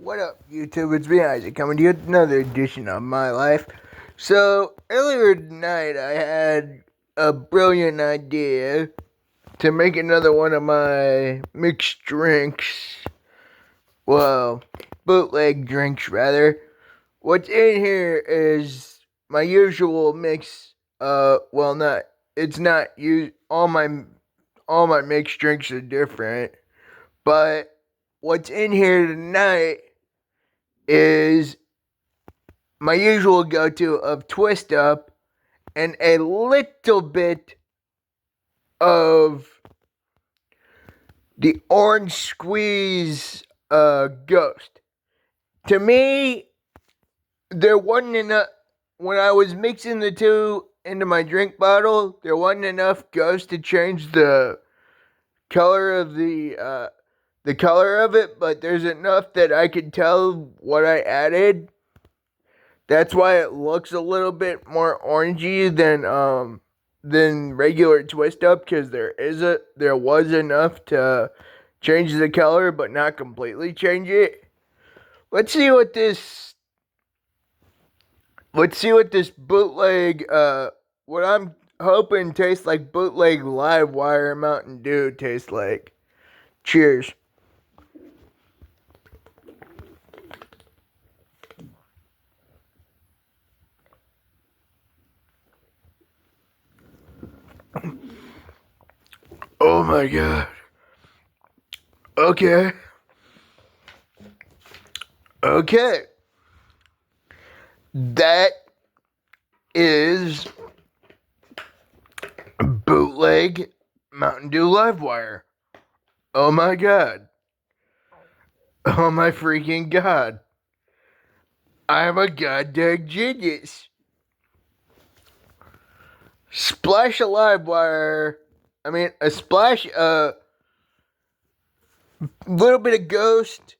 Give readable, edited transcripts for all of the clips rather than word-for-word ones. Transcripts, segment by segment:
What up, YouTube? It's me, Isaac, coming to you with another edition of my life. So, earlier tonight, I had a brilliant idea to make another one of my mixed drinks. Well, bootleg drinks, rather. What's in here is my usual mix. It's not all my mixed drinks are different, but what's in here tonight is my usual go-to of Twist Up and a little bit of the Orange Squeeze Ghost. To me, there wasn't enough, when I was mixing the two into my drink bottle, there wasn't enough Ghost to change the color of the color of it, but there's enough that I could tell what I added. That's why it looks a little bit more orangey than regular Twist Up, because there was enough to change the color but not completely change it. Let's see what this bootleg what I'm hoping tastes like bootleg Live Wire Mountain Dew tastes like. Cheers. Oh my god. Okay. That is bootleg Mountain Dew Livewire. Oh my god. Oh my freaking god. I'm a goddamn genius. Splash of Livewire. A splash, little bit of Ghost,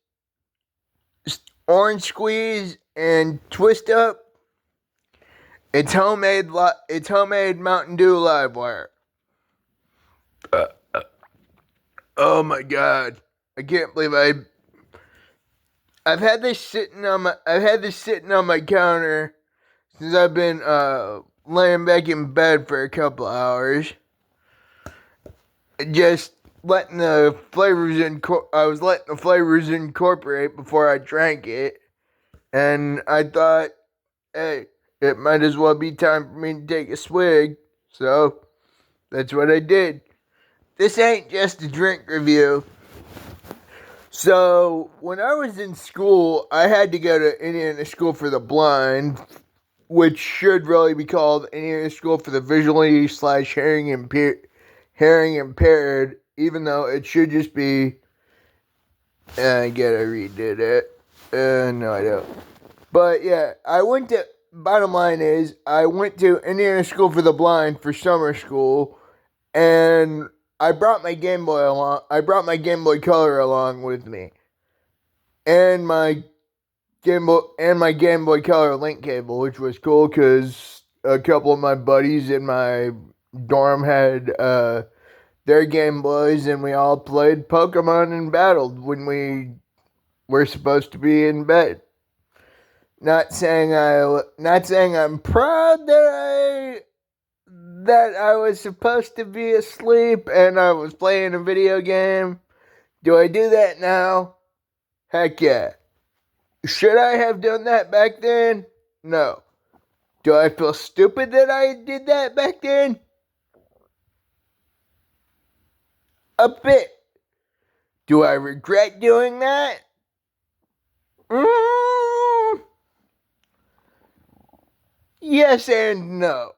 Orange Squeeze, and Twist Up. It's homemade Mountain Dew Livewire. Oh my god. I can't believe I've had this sitting on my counter since I've been laying back in bed for a couple hours. Just letting the flavors incorporate before I drank it. And I thought, hey, it might as well be time for me to take a swig. So that's what I did. This ain't just a drink review. So, when I was in school, I had to go to Indiana School for the Blind, which should really be called Indiana School for the Visually / Hearing Impaired, even though it should just be, I gotta redid it. No, I don't. But yeah, bottom line is, I went to Indiana School for the Blind for summer school, and I brought my Game Boy along. I brought my Game Boy Color along with me, and my Game Boy Color link cable, which was cool because a couple of my buddies in my dorm had their Game Boys, and we all played Pokemon and battled when we were supposed to be in bed. Not saying I'm proud that I was supposed to be asleep and I was playing a video game. Do I do that now? Heck yeah. Should I have done that back then? No. Do I feel stupid that I did that back then? A bit. Do I regret doing that? Yes and no.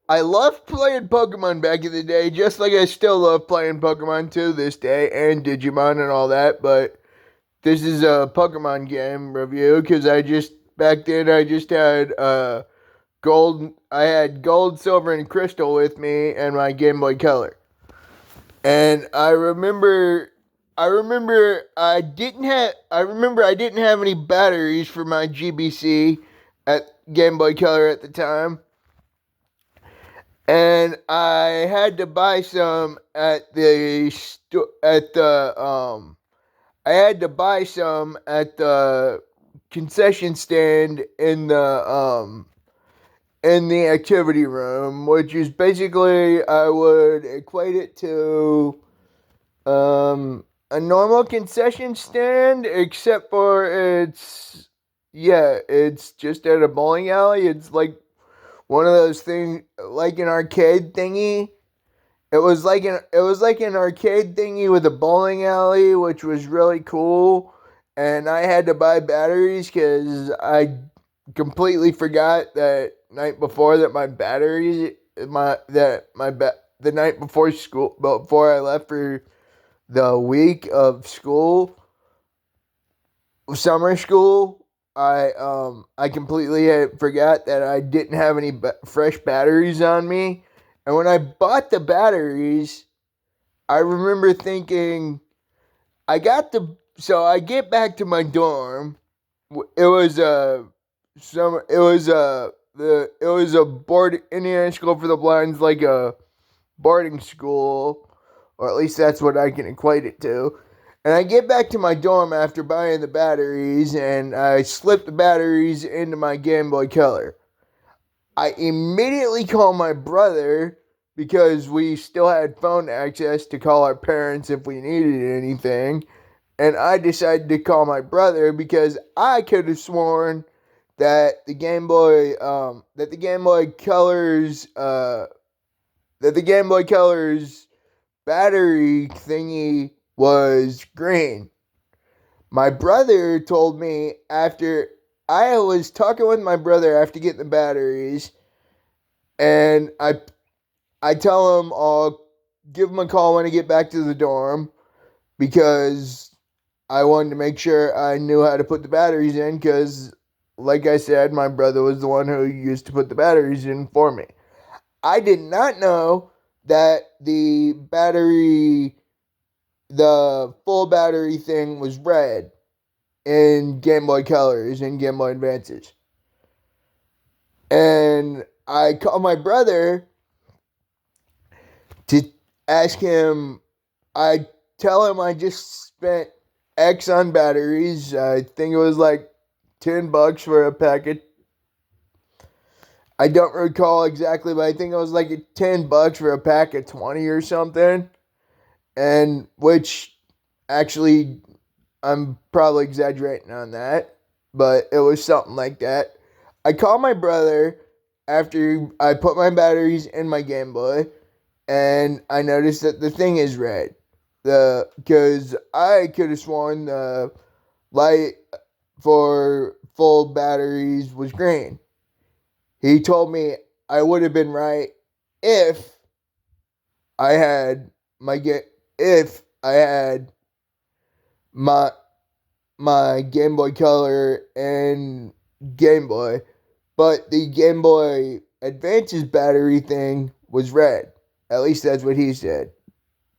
I loved playing Pokemon back in the day, just like I still love playing Pokemon to this day, and Digimon and all that, but this is a Pokemon game review, because back then I just had gold, silver, and crystal with me, and my Game Boy Color. And I remember I didn't have any batteries for my GBC at Game Boy Color at the time. And I had to buy some at the I had to buy some at the concession stand in the activity room, which is basically, I would equate it to a normal concession stand, except for it's just at a bowling alley. It's like one of those things, like an arcade thingy. It was like an arcade thingy with a bowling alley, which was really cool. And I had to buy batteries because I completely forgot that night before that my batteries my that my ba- the night before school, before I left for the week of school, summer school, I completely forgot that I didn't have any fresh batteries on me. And when I bought the batteries, I remember thinking, I get back to my dorm. It was summer. It was a Indiana School for the Blind's, like a boarding school, or at least that's what I can equate it to. And I get back to my dorm after buying the batteries, and I slip the batteries into my Game Boy Color. I immediately call my brother because we still had phone access to call our parents if we needed anything. And I decided to call my brother because I could have sworn that the Game Boy Color's battery thingy was green. My brother told me after I was talking with my brother after getting the batteries, and I tell him I'll give him a call when I get back to the dorm because I wanted to make sure I knew how to put the batteries in because, like I said, my brother was the one who used to put the batteries in for me. I did not know that the full battery thing was red in Game Boy Colors and Game Boy Advances. And I call my brother to ask him, I tell him I just spent X on batteries. I think it was like $10 for a packet. I don't recall exactly, but I think it was like $10 for a pack of 20 or something. And which actually, I'm probably exaggerating on that, but it was something like that. I called my brother after I put my batteries in my Game Boy, and I noticed that the thing is red. Because I could have sworn the light for full batteries was green. He told me I would have been right if I had my get if I had my my Game Boy Color and Game Boy, but the Game Boy Advance's battery thing was red. At least that's what he said,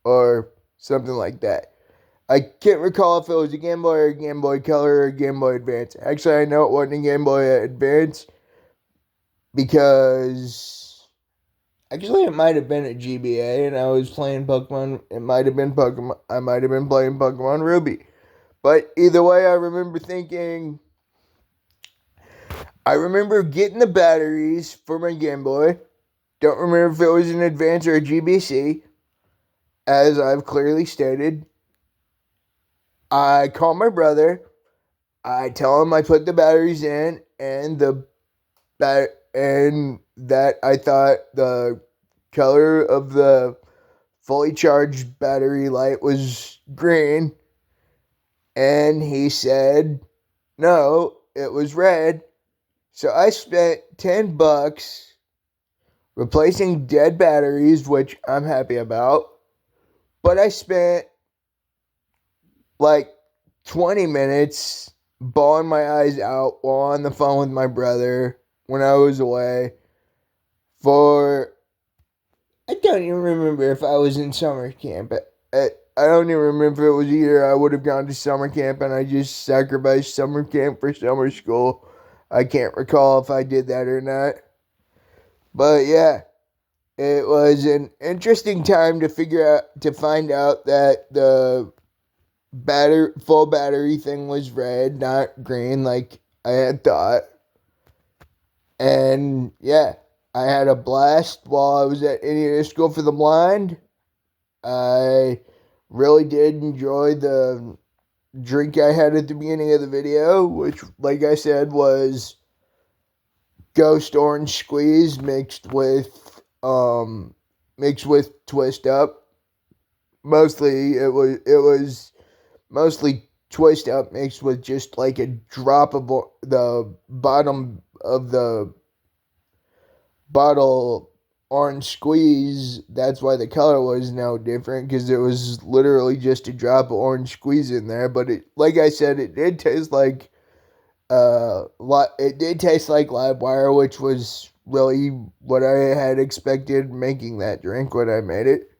or something like that. I can't recall if it was a Game Boy or a Game Boy Color or a Game Boy Advance. Actually, I know it wasn't a Game Boy Advance because actually it might have been a GBA, and I was playing Pokemon. It might have been Pokemon. I might have been playing Pokemon Ruby. But either way, I remember getting the batteries for my Game Boy. Don't remember if it was an Advance or a GBC, as I've clearly stated. I call my brother. I tell him I put the batteries in, and that I thought the color of the fully charged battery light was green, and he said no, it was red. So I spent $10 replacing dead batteries, which I'm happy about. But I spent like 20 minutes bawling my eyes out while on the phone with my brother when I was away for, I don't even remember if I was in summer camp. I don't even remember if it was a year I would have gone to summer camp and I just sacrificed summer camp for summer school. I can't recall if I did that or not. But yeah, it was an interesting time to find out that the full battery thing was red, not green like I had thought. And yeah, I had a blast while I was at Indiana School for the Blind. I really did enjoy the drink I had at the beginning of the video, which, like I said, was Ghost Orange Squeeze mixed with Twist Up. Mostly it was mostly Twist Up mixed with just like a drop of the bottom of the bottle orange squeeze. That's why the color was no different, because it was literally just a drop of orange squeeze in there. But it, like I said, it did taste like it did taste like live wire, which was really what I had expected making that drink when I made it.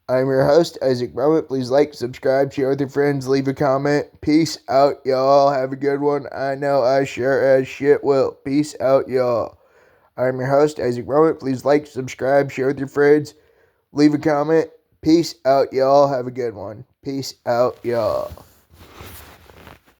I'm your host, Isaac Moment. Please like, subscribe, share with your friends, leave a comment. Peace out, y'all. Have a good one. I know I sure as shit will. Peace out, y'all. I'm your host, Isaac Moment. Please like, subscribe, share with your friends, leave a comment. Peace out, y'all. Have a good one. Peace out, y'all.